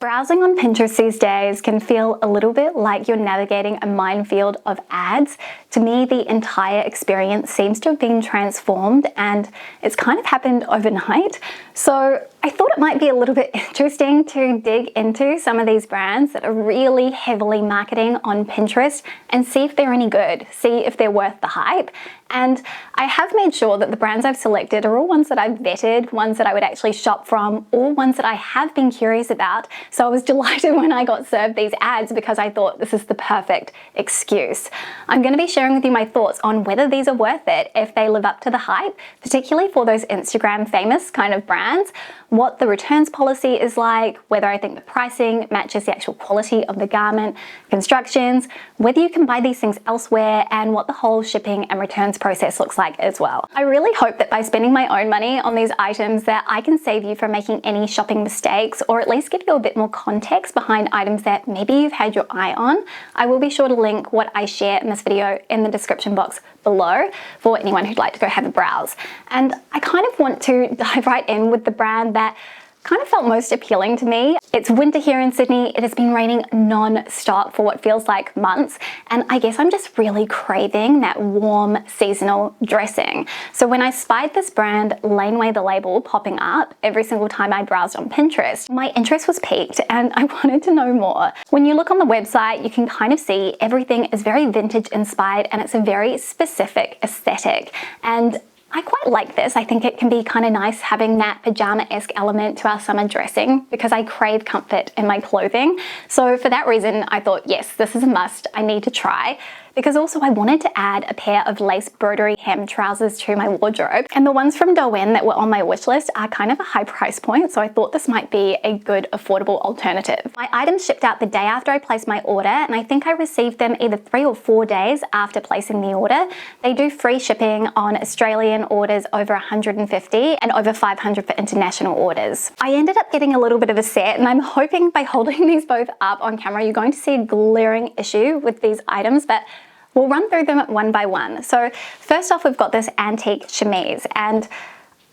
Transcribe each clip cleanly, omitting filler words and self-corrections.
Browsing on Pinterest these days can feel a little bit like you're navigating a minefield of ads. To me, the entire experience seems to have been transformed, and it's kind of happened overnight. So I thought it might be a little bit interesting to dig into some of these brands that are really heavily marketing on Pinterest and see if they're any good, see if they're worth the hype. And I have made sure that the brands I've selected are all ones that I've vetted, ones that I would actually shop from, or ones that I have been curious about. So I was delighted when I got served these ads because I thought this is the perfect excuse. I'm going to be sharing with you my thoughts on whether these are worth it, if they live up to the hype, particularly for those Instagram famous kind of brands, what the returns policy is like, whether I think the pricing matches the actual quality of the garment, constructions, whether you can buy these things elsewhere, and what the whole shipping and returns process looks like as well. I really hope that by spending my own money on these items that I can save you from making any shopping mistakes, or at least give you a bit more context behind items that maybe you've had your eye on. I will be sure to link what I share in this video in the description box below for anyone who'd like to go have a browse. And I kind of want to dive right in with the brand that kind of felt most appealing to me. It's winter here in Sydney. It has been raining non-stop for what feels like months, and I guess I'm just really craving that warm seasonal dressing. So when I spied this brand, Laneway the Label, popping up every single time I browsed on Pinterest, my interest was piqued and I wanted to know more. When you look on the website, you can kind of see everything is very vintage inspired and it's a very specific aesthetic. And I quite like this. I think it can be kind of nice having that pajama-esque element to our summer dressing because I crave comfort in my clothing. So for that reason, I thought, yes, this is a must. I need to try. Because also I wanted to add a pair of lace broderie hem trousers to my wardrobe. And the ones from Douyin that were on my wish list are kind of a high price point, so I thought this might be a good affordable alternative. My items shipped out the day after I placed my order, and I think I received them either 3 or 4 days after placing the order. They do free shipping on Australian orders over 150 and over 500 for international orders. I ended up getting a little bit of a set, and I'm hoping by holding these both up on camera, you're going to see a glaring issue with these items, but we'll run through them one by one. So first off, we've got this antique chemise, and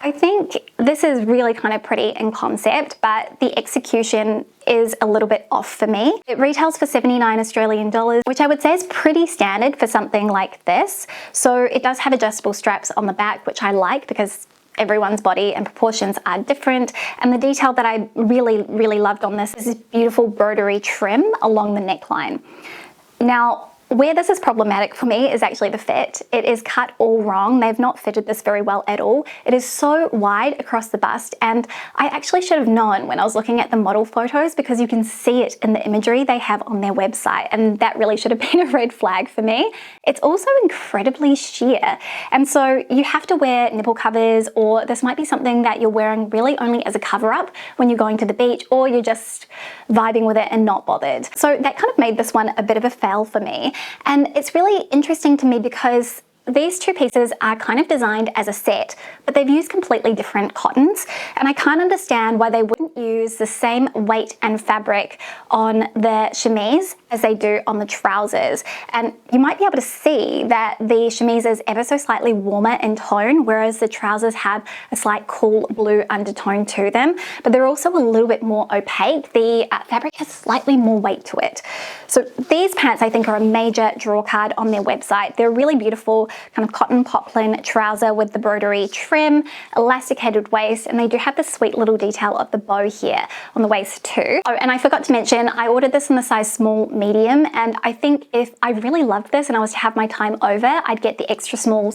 I think this is really kind of pretty in concept, but the execution is a little bit off for me. It retails for 79 Australian dollars, which I would say is pretty standard for something like this. So it does have adjustable straps on the back, which I like because everyone's body and proportions are different. And the detail that I really loved on this is this beautiful broderie trim along the neckline. Now, where this is problematic for me is actually the fit. It is cut all wrong. They've not fitted this very well at all. It is so wide across the bust, and I actually should have known when I was looking at the model photos because you can see it in the imagery they have on their website, and that really should have been a red flag for me. It's also incredibly sheer, and so you have to wear nipple covers, or this might be something that you're wearing really only as a cover-up when you're going to the beach, or you're just vibing with it and not bothered. So that kind of made this one a bit of a fail for me. And it's really interesting to me because these two pieces are kind of designed as a set, but they've used completely different cottons, and I can't understand why they wouldn't use the same weight and fabric on the chemise as they do on the trousers. And you might be able to see that the chemise is ever so slightly warmer in tone, whereas the trousers have a slight cool blue undertone to them, but they're also a little bit more opaque. The fabric has slightly more weight to it. So these pants I think are a major draw card on their website. They're really beautiful, kind of cotton poplin trouser with the broderie trim, elasticated waist, and they do have the sweet little detail of the bow here on the waist too. Oh, and I forgot to mention, I ordered this in the size small medium, and I think if I really loved this and I was to have my time over, I'd get the extra small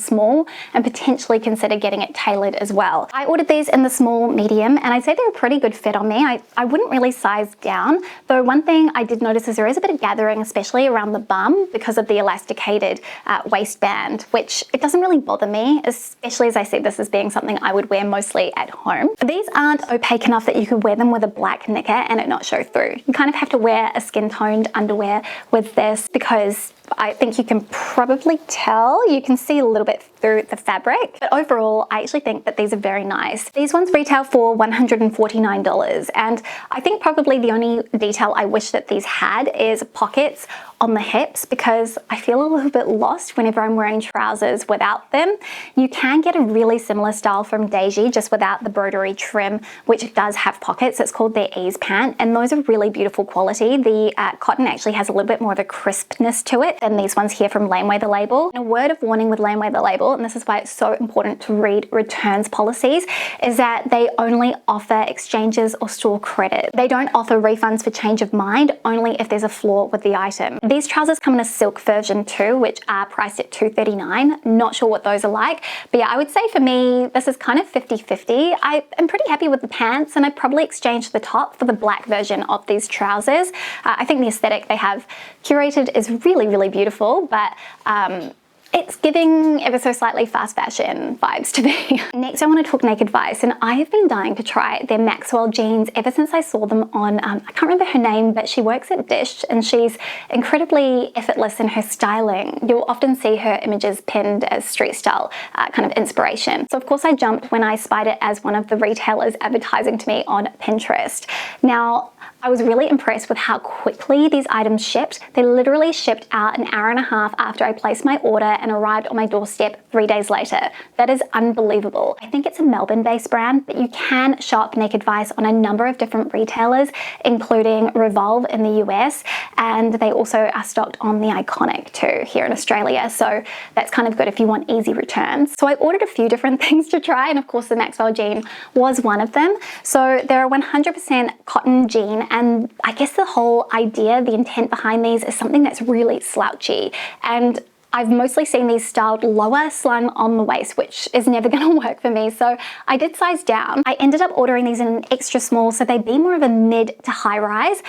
and potentially consider getting it tailored as well. I ordered these in the small medium, and I'd say they're a pretty good fit on me. I wouldn't really size down, though one thing I did notice is there is a bit of gathering, especially around the bum because of the elasticated waistband, which it doesn't really bother me, especially as I see this as being something I would wear mostly at home. These aren't opaque enough that you could wear them with a black knicker and it not show through. You kind of have to wear a skin-toned underwear with this because I think you can probably tell, you can see a little bit through the fabric. But overall, I actually think that these are very nice. These ones retail for $149, and I think probably the only detail I wish that these had is pockets on the hips, because I feel a little bit lost whenever I'm wearing trousers without them. You can get a really similar style from Daisy, just without the broderie trim, which does have pockets. It's called their Ease Pant, and those are really beautiful quality. The cotton actually has a little bit more of a crispness to it than these ones here from Laneway the Label. And a word of warning with Laneway the Label, and this is why it's so important to read returns policies, is that they only offer exchanges or store credit. They don't offer refunds for change of mind, only if there's a flaw with the item. These trousers come in a silk version too, which are priced at $239. Not sure what those are like, but yeah, I would say for me, this is kind of 50-50. I am pretty happy with the pants, and I'd probably exchange the top for the black version of these trousers. I think the aesthetic they have curated is really, really beautiful, but it's giving ever so slightly fast fashion vibes to me. Next, I want to talk NAKEDVICE, and I have been dying to try their Maxwell jeans ever since I saw them on, I can't remember her name, but she works at Dish, and she's incredibly effortless in her styling. You'll often see her images pinned as street style kind of inspiration. So of course I jumped when I spied it as one of the retailers advertising to me on Pinterest. Now, I was really impressed with how quickly these items shipped. They literally shipped out an hour and a half after I placed my order and arrived on my doorstep 3 days later. That is unbelievable. I think it's a Melbourne-based brand, but you can shop NAKEDVICE on a number of different retailers, including Revolve in the US, and they also are stocked on The Iconic too here in Australia, so that's kind of good if you want easy returns. So I ordered a few different things to try, and of course the Maxwell jean was one of them. So they're a 100% cotton jean, and I guess the whole idea, the intent behind these is something that's really slouchy, and I've mostly seen these styled lower, slung on the waist, which is never gonna work for me, so I did size down. I ended up ordering these in an extra small, so they'd be more of a mid to high rise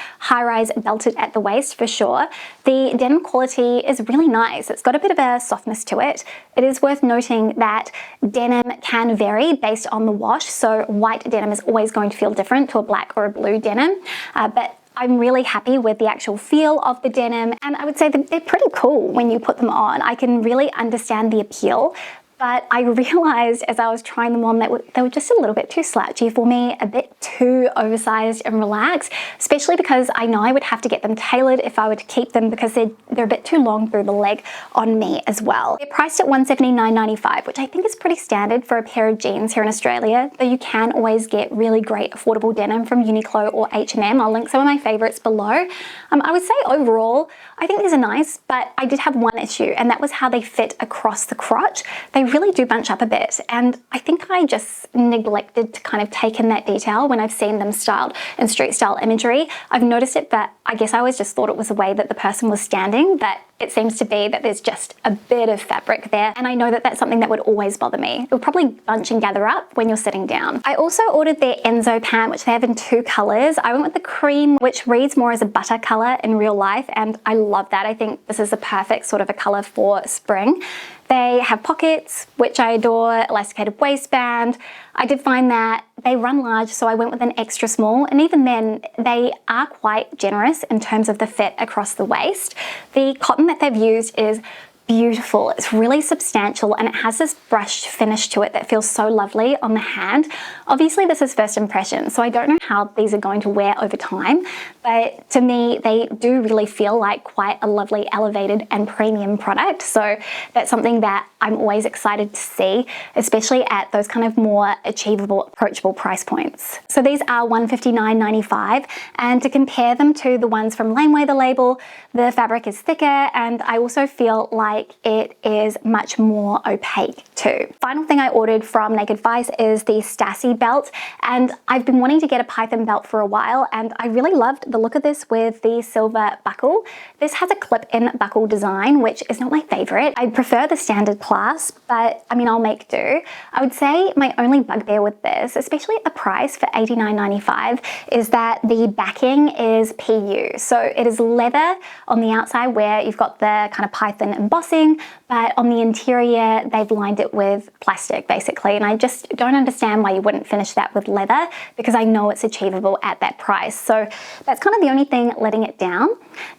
belted at the waist for sure. The denim quality is really nice. It's got a bit of a softness to it. It is worth noting that denim can vary based on the wash, so white denim is always going to feel different to a black or a blue denim, but I'm really happy with the actual feel of the denim, and I would say that they're pretty cool when you put them on. I can really understand the appeal, but I realized as I was trying them on that they were just a little bit too slouchy for me, a bit too oversized and relaxed, especially because I know I would have to get them tailored if I were to keep them, because they're a bit too long through the leg on me as well. They're priced at $179.95, which I think is pretty standard for a pair of jeans here in Australia, though you can always get really great affordable denim from Uniqlo or H&M. I'll link some of my favorites below. I would say overall, I think these are nice, but I did have one issue, and that was how they fit across the crotch. They really do bunch up a bit, and I think I just neglected to kind of take in that detail when I've seen them styled in street style imagery. I've noticed it, but I guess I always just thought it was the way that the person was standing, but it seems to be that there's just a bit of fabric there, and I know that that's something that would always bother me. It will probably bunch and gather up when you're sitting down. I also ordered their Enzo pant, which they have in 2 colors. I went with the cream, which reads more as a butter color in real life, and I love that. I think this is the perfect sort of a color for spring. They have pockets, which I adore, elasticated waistband. I did find that they run large, so I went with an extra small, and even then they are quite generous in terms of the fit across the waist. The cotton that they've used is beautiful. It's really substantial, and it has this brushed finish to it that feels so lovely on the hand. Obviously this is first impression, so I don't know how these are going to wear over time, but to me they do really feel like quite a lovely elevated and premium product, so that's something that I'm always excited to see, especially at those kind of more achievable, approachable price points. So these are $159.95, and to compare them to the ones from Laneway the Label, the fabric is thicker, and I also feel like it is much more opaque too. Final thing I ordered from NAKEDVICE is the Stassi belt, and I've been wanting to get a python belt for a while, and I really loved the look of this with the silver buckle. This has a clip-in buckle design, which is not my favorite. I prefer the standard clasp, but I mean, I'll make do. I would say my only bugbear with this, especially at the price for $89.95, is that the backing is PU. So it is leather on the outside where you've got the kind of python embossing embossing, but on the interior, they've lined it with plastic basically. And I just don't understand why you wouldn't finish that with leather, because I know it's achievable at that price. So that's kind of the only thing letting it down.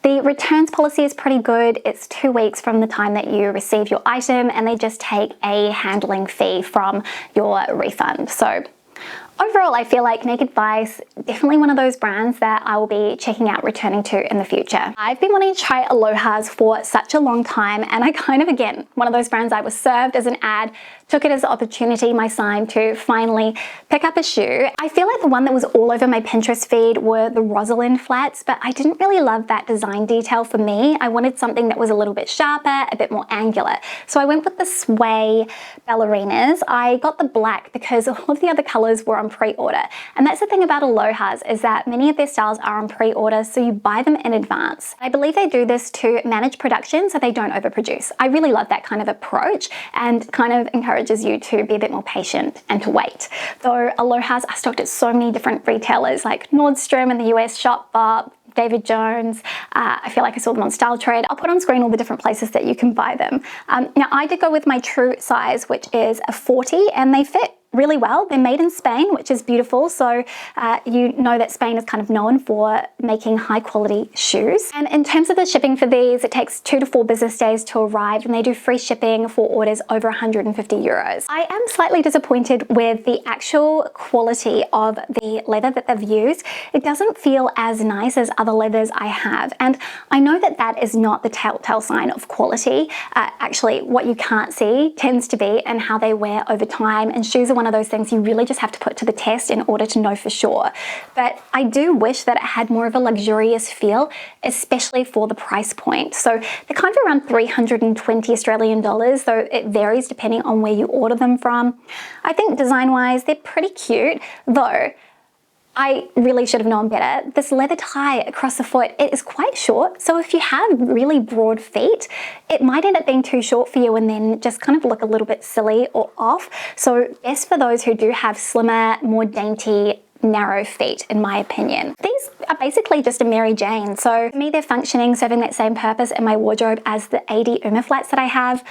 The returns policy is pretty good. It's 2 weeks from the time that you receive your item, and they just take a handling fee from your refund. So overall, I feel like NAKEDVICE, definitely one of those brands that I will be checking out returning to in the future. I've been wanting to try Alohas for such a long time, and I kind of, again, one of those brands I was served as an ad, took it as an opportunity, my sign, to finally pick up a shoe. I feel like the one that was all over my Pinterest feed were the Rosalind flats, but I didn't really love that design detail for me. I wanted something that was a little bit sharper, a bit more angular. So I went with the Sway ballerinas. I got the black because all of the other colors were on pre-order. And that's the thing about Alohas, is that many of their styles are on pre-order, so you buy them in advance. I believe they do this to manage production so they don't overproduce. I really love that kind of approach, and kind of encourages you to be a bit more patient and to wait. Though Alohas are stocked at so many different retailers like Nordstrom in the US, Shopbop, David Jones. I feel like I saw them on Style Trade. I'll put on screen all the different places that you can buy them. Now I did go with my true size, which is a 40, and they fit really well. They're made in Spain, which is beautiful. So you know that Spain is kind of known for making high quality shoes. And in terms of the shipping for these, it takes 2 to 4 business days to arrive, and they do free shipping for orders over 150 euros. I am slightly disappointed with the actual quality of the leather that they've used. It doesn't feel as nice as other leathers I have. And I know that that is not the telltale sign of quality. Actually, what you can't see tends to be in how they wear over time, and shoes are one of those things you really just have to put to the test in order to know for sure. But I do wish that it had more of a luxurious feel, especially for the price point. So they're kind of around 320 Australian dollars, though it varies depending on where you order them from. I think design-wise, they're pretty cute, though I really should have known better. This leather tie across the foot, it is quite short. So if you have really broad feet, it might end up being too short for you and then just kind of look a little bit silly or off. So best for those who do have slimmer, more dainty, narrow feet, in my opinion. These are basically just a Mary Jane. So for me, they're functioning, serving that same purpose in my wardrobe as the 80 Uma flats that I have.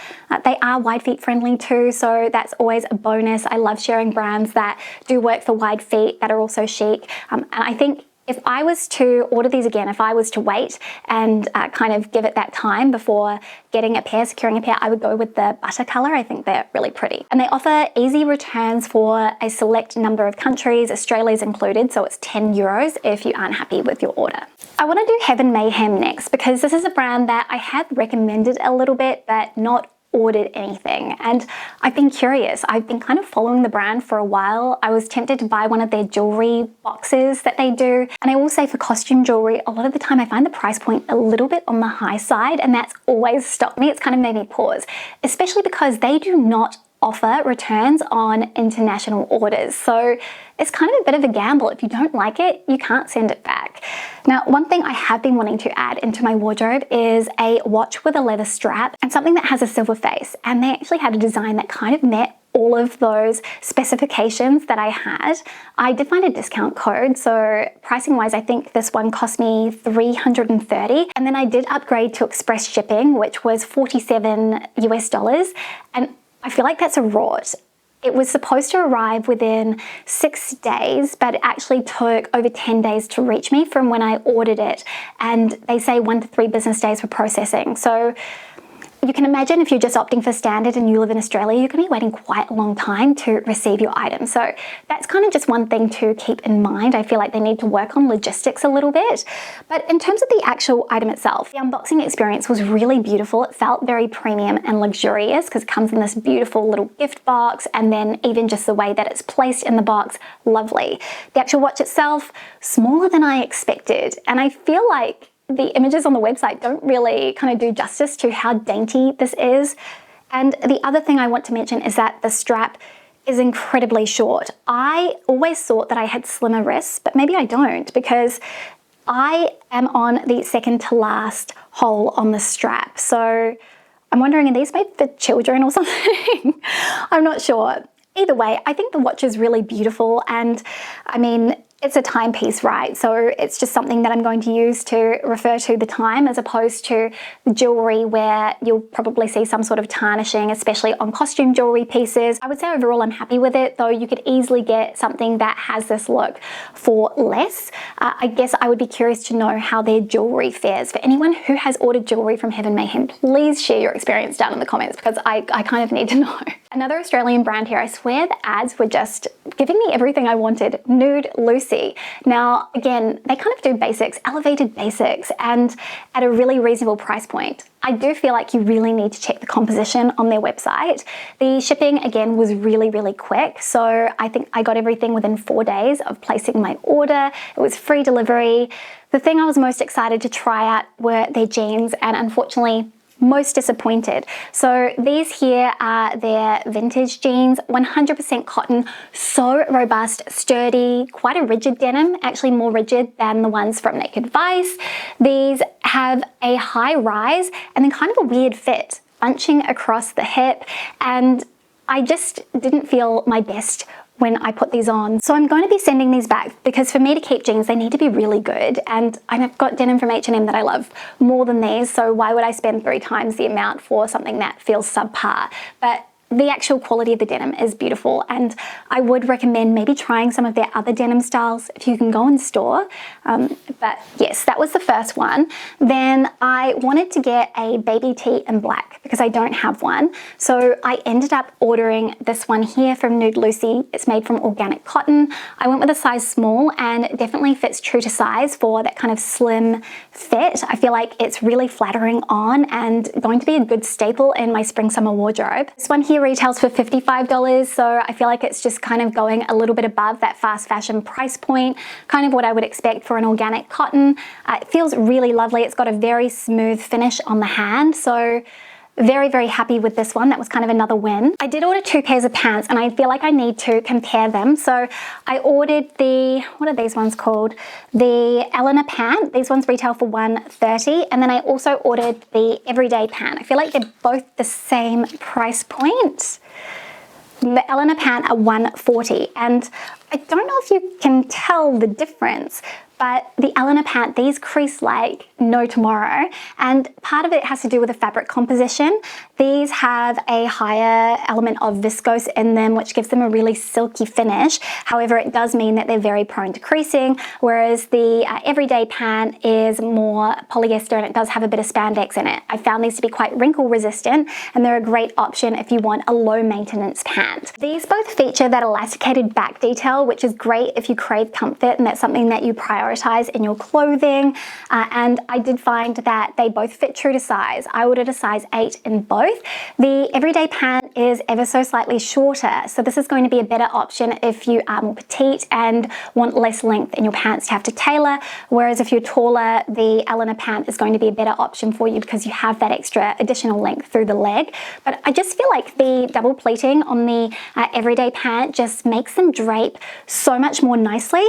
They are wide feet friendly too, so that's always a bonus. I love sharing brands that do work for wide feet that are also chic. And I think if I was to order these again, if I was to wait and kind of give it that time before getting a pair, securing a pair, I would go with the butter color. I think they're really pretty. And they offer easy returns for a select number of countries, Australia's included, so it's 10 euros if you aren't happy with your order. I want to do Heaven Mayhem next, because this is a brand that I have recommended a little bit, but not ordered anything. And I've been curious. I've been kind of following the brand for a while. I was tempted to buy one of their jewelry boxes that they do. And I will say, for costume jewelry, a lot of the time I find the price point a little bit on the high side, and that's always stopped me. It's kind of made me pause, especially because they do not offer returns on international orders. So it's kind of a bit of a gamble. If you don't like it, you can't send it back. Now, one thing I have been wanting to add into my wardrobe is a watch with a leather strap and something that has a silver face. And they actually had a design that kind of met all of those specifications that I had. I did find a discount code, so pricing wise, I think this one cost me 330. And then I did upgrade to express shipping, which was 47 US dollars. And I feel like that's a rort. It was supposed to arrive within 6 days, but it actually took over 10 days to reach me from when I ordered it. And they say 1 to 3 business days for processing. So you can imagine if you're just opting for standard and you live in Australia, you're going to be waiting quite a long time to receive your item. So that's kind of just one thing to keep in mind. I feel like they need to work on logistics a little bit. But in terms of the actual item itself, the unboxing experience was really beautiful. It felt very premium and luxurious because it comes in this beautiful little gift box, and then even just the way that it's placed in the box, lovely. The actual watch itself, smaller than I expected. And I feel like the images on the website don't really kind of do justice to how dainty this is. And the other thing I want to mention is that the strap is incredibly short. I always thought that I had slimmer wrists, but maybe I don't, because I am on the second to last hole on the strap. So I'm wondering, are these made for children or something? I'm not sure. Either way, I think the watch is really beautiful, and I mean, it's a timepiece, right? So it's just something that I'm going to use to refer to the time, as opposed to the jewelry where you'll probably see some sort of tarnishing, especially on costume jewelry pieces. I would say overall I'm happy with it, though you could easily get something that has this look for less. I guess I would be curious to know how their jewelry fares. For anyone who has ordered jewelry from Heaven Mayhem, please share your experience down in the comments, because I kind of need to know. Another Australian brand here, I swear the ads were just giving me everything I wanted. Nude Lucy. Now, again, they kind of do basics, elevated basics, and at a really reasonable price point. I do feel like you really need to check the composition on their website. The shipping, again, was really, really quick. So I think I got everything within 4 days of placing my order. It was free delivery. The thing I was most excited to try out were their jeans, and unfortunately, most disappointed. So these here are their vintage jeans, 100% cotton, so robust, sturdy, quite a rigid denim, actually more rigid than the ones from NAKEDVICE. These have a high rise and then kind of a weird fit, bunching across the hip, and I just didn't feel my best when I put these on. So I'm going to be sending these back, because for me to keep jeans, they need to be really good. And I've got denim from H&M that I love more than these, so why would I spend 3 times the amount for something that feels subpar? But the actual quality of the denim is beautiful, and I would recommend maybe trying some of their other denim styles if you can go in store. But yes, that was the first one. Then I wanted to get a baby tee in black because I don't have one. So I ended up ordering this one here from Nude Lucy. It's made from organic cotton. I went with a size small, and it definitely fits true to size for that kind of slim fit. I feel like it's really flattering on and going to be a good staple in my spring summer wardrobe. This one here retails for $55, so I feel like it's just kind of going a little bit above that fast fashion price point, kind of what I would expect for an organic cotton. It feels really lovely. It's got a very smooth finish on the hand, so very, very happy with this one. That was kind of another win. I did order 2 pairs of pants, and I feel like I need to compare them. So I ordered the, what are these ones called? The Eleanor pant. These ones retail for $130, and then I also ordered the everyday pant. I feel like they're both the same price point. The Eleanor pant are $140, and I don't know if you can tell the difference, but the Eleanor pant, these crease like no tomorrow, and part of it has to do with the fabric composition. These have a higher element of viscose in them, which gives them a really silky finish. However, it does mean that they're very prone to creasing, whereas the everyday pant is more polyester and it does have a bit of spandex in it. I found these to be quite wrinkle resistant, and they're a great option if you want a low maintenance pant. These both feature that elasticated back detail, which is great if you crave comfort and that's something that you prioritize in your clothing. And I did find that they both fit true to size. I ordered a size 8 in both. The everyday pant is ever so slightly shorter, so this is going to be a better option if you are more petite and want less length in your pants to have to tailor, whereas if you're taller, the Eleanor pant is going to be a better option for you because you have that extra additional length through the leg. But I just feel like the double pleating on the everyday pant just makes them drape so much more nicely.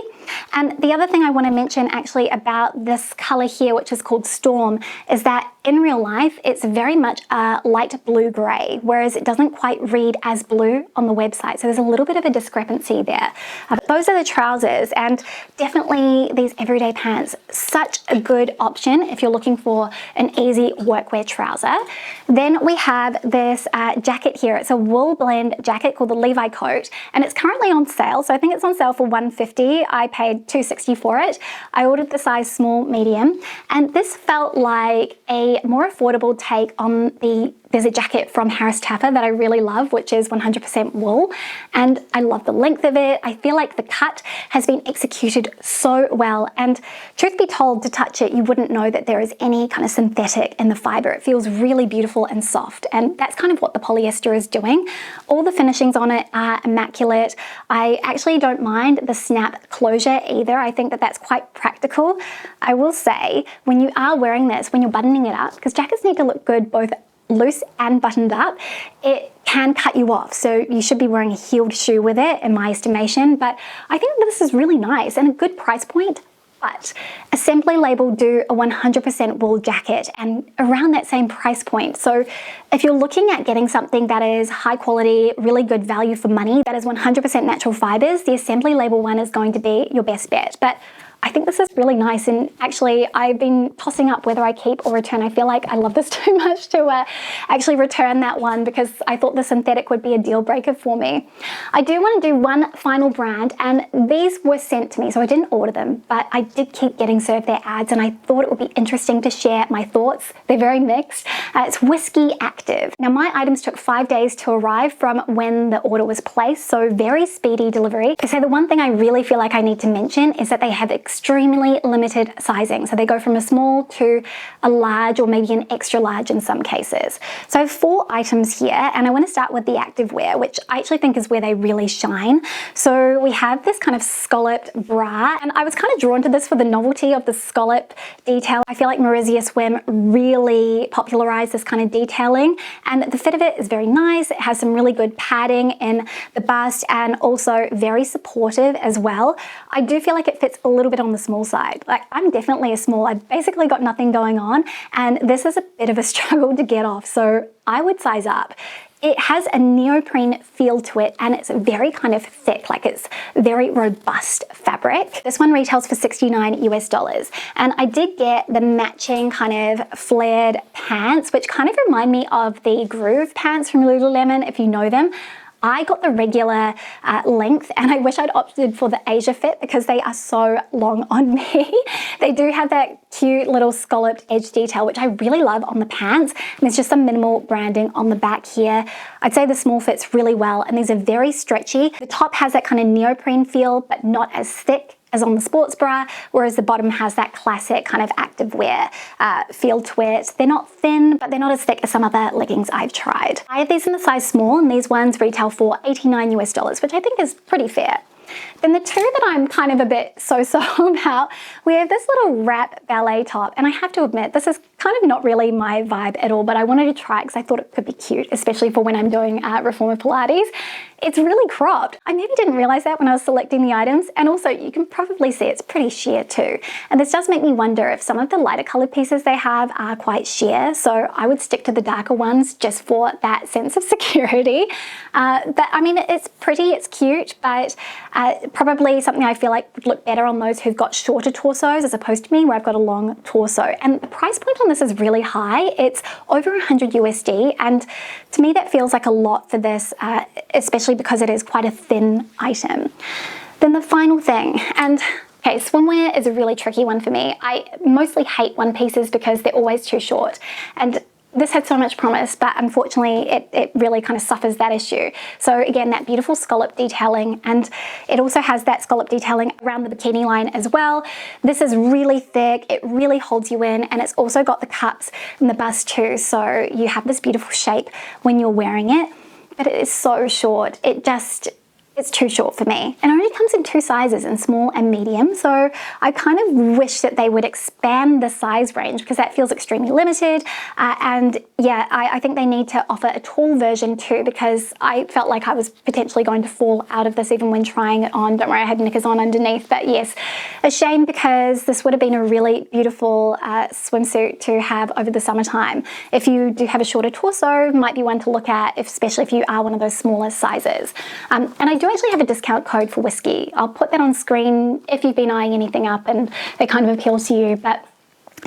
And the other thing I want to mention actually about this color here, which is called Storm, is that in real life it's very much a light blue gray, whereas it doesn't quite read as blue on the website, so there's a little bit of a discrepancy there. Those are the trousers, and definitely these everyday pants, such a good option if you're looking for an easy workwear trouser. Then we have this jacket here. It's a wool blend jacket called the Levi coat, and it's currently on sale, so I think it's on sale for $150. I paid $260 for it. I ordered the size small medium, and this felt like a more affordable take on there's a jacket from Harris Taffer that I really love, which is 100% wool, and I love the length of it. I feel like the cut has been executed so well, and truth be told, to touch it, you wouldn't know that there is any kind of synthetic in the fiber. It feels really beautiful and soft, and that's kind of what the polyester is doing. All the finishings on it are immaculate. I actually don't mind the snap closure either. I think that that's quite practical. I will say, when you are wearing this, when you're buttoning it up, because jackets need to look good both loose and buttoned up, it can cut you off, so you should be wearing a heeled shoe with it in my estimation. But I think this is really nice and a good price point. But Assembly Label do a 100% wool jacket and around that same price point. So if you're looking at getting something that is high quality, really good value for money, that is 100% natural fibers, the Assembly Label one is going to be your best bet. But I think this is really nice, and actually I've been tossing up whether I keep or return. I feel like I love this too much to actually return that one because I thought the synthetic would be a deal breaker for me. I do want to do one final brand, and these were sent to me, so I didn't order them, but I did keep getting served their ads, and I thought it would be interesting to share my thoughts. They're very mixed. It's Wiskii Active. Now my items took 5 days to arrive from when the order was placed, so very speedy delivery. So the one thing I really feel like I need to mention is that they have extremely limited sizing. So they go from a small to a large, or maybe an extra large in some cases. So I have 4 items here, and I want to start with the activewear, which I actually think is where they really shine. So we have this kind of scalloped bra, and I was kind of drawn to this for the novelty of the scallop detail. I feel like Marizia Swim really popularized this kind of detailing, and the fit of it is very nice. It has some really good padding in the bust and also very supportive as well. I do feel like it fits a little bit on the small side. Like, I'm definitely a small. I've basically got nothing going on, and this is a bit of a struggle to get off, so I would size up. It has a neoprene feel to it, and it's very kind of thick, like it's very robust fabric. This one retails for $69 US, and I did get the matching kind of flared pants, which kind of remind me of the Groove pants from Lululemon, if you know them. I got the regular length, and I wish I'd opted for the Asia fit because they are so long on me. They do have that cute little scalloped edge detail, which I really love on the pants, and there's just some minimal branding on the back here. I'd say the small fits really well, and these are very stretchy. The top has that kind of neoprene feel, but not as thick as on the sports bra, whereas the bottom has that classic kind of activewear feel to it. They're not thin, but they're not as thick as some other leggings I've tried. I have these in the size small, and these ones retail for $89 US, which I think is pretty fair. Then the two that I'm kind of a bit so-so about, we have this little wrap ballet top, and I have to admit, this is kind of not really my vibe at all, but I wanted to try it because I thought it could be cute, especially for when I'm doing Reformer Pilates. It's really cropped. I maybe didn't realize that when I was selecting the items, and also you can probably see it's pretty sheer too. And this does make me wonder if some of the lighter colored pieces they have are quite sheer, so I would stick to the darker ones just for that sense of security. But I mean, it's pretty, it's cute, but probably something I feel like would look better on those who've got shorter torsos as opposed to me, where I've got a long torso. And the price point on this is really high. It's over 100 USD, and to me that feels like a lot for this, especially because it is quite a thin item. Then the final thing, and okay, swimwear is a really tricky one for me. I mostly hate one pieces because they're always too short, and this had so much promise, but unfortunately it really kind of suffers that issue. So again, that beautiful scallop detailing, and it also has that scallop detailing around the bikini line as well. This is really thick, it really holds you in, and it's also got the cups in the bust too, so you have this beautiful shape when you're wearing it, but it is so short. It's too short for me. And it only comes in 2 sizes, in small and medium. So I kind of wish that they would expand the size range because that feels extremely limited. And yeah, I think they need to offer a tall version too, because I felt like I was potentially going to fall out of this even when trying it on. Don't worry, I had knickers on underneath, but yes, a shame because this would have been a really beautiful swimsuit to have over the summertime. If you do have a shorter torso, might be one to look at, especially if you are one of those smaller sizes. And I do actually have a discount code for Wiskii. I'll put that on screen if you've been eyeing anything up and they kind of appeal to you. But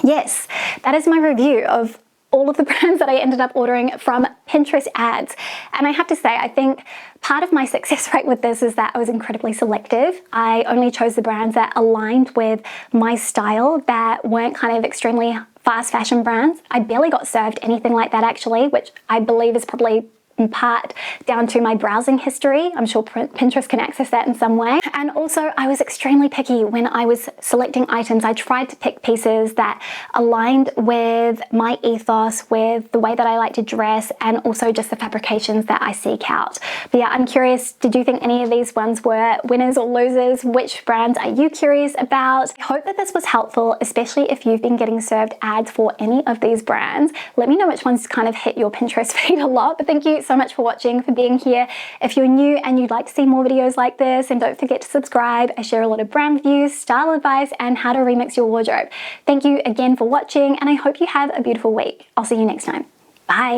yes, that is my review of all of the brands that I ended up ordering from Pinterest ads. And I have to say, I think part of my success rate with this is that I was incredibly selective. I only chose the brands that aligned with my style, that weren't kind of extremely fast fashion brands. I barely got served anything like that actually, which I believe is probably in part down to my browsing history. I'm sure Pinterest can access that in some way. And also I was extremely picky when I was selecting items. I tried to pick pieces that aligned with my ethos, with the way that I like to dress, and also just the fabrications that I seek out. But yeah, I'm curious, did you think any of these ones were winners or losers? Which brands are you curious about? I hope that this was helpful, especially if you've been getting served ads for any of these brands. Let me know which ones kind of hit your Pinterest feed a lot. But thank you so much for watching, for being here. If you're new and you'd like to see more videos like this, and don't forget to subscribe. I share a lot of brand reviews, style advice, and how to remix your wardrobe. Thank you again for watching, and I hope you have a beautiful week. I'll see you next time. Bye.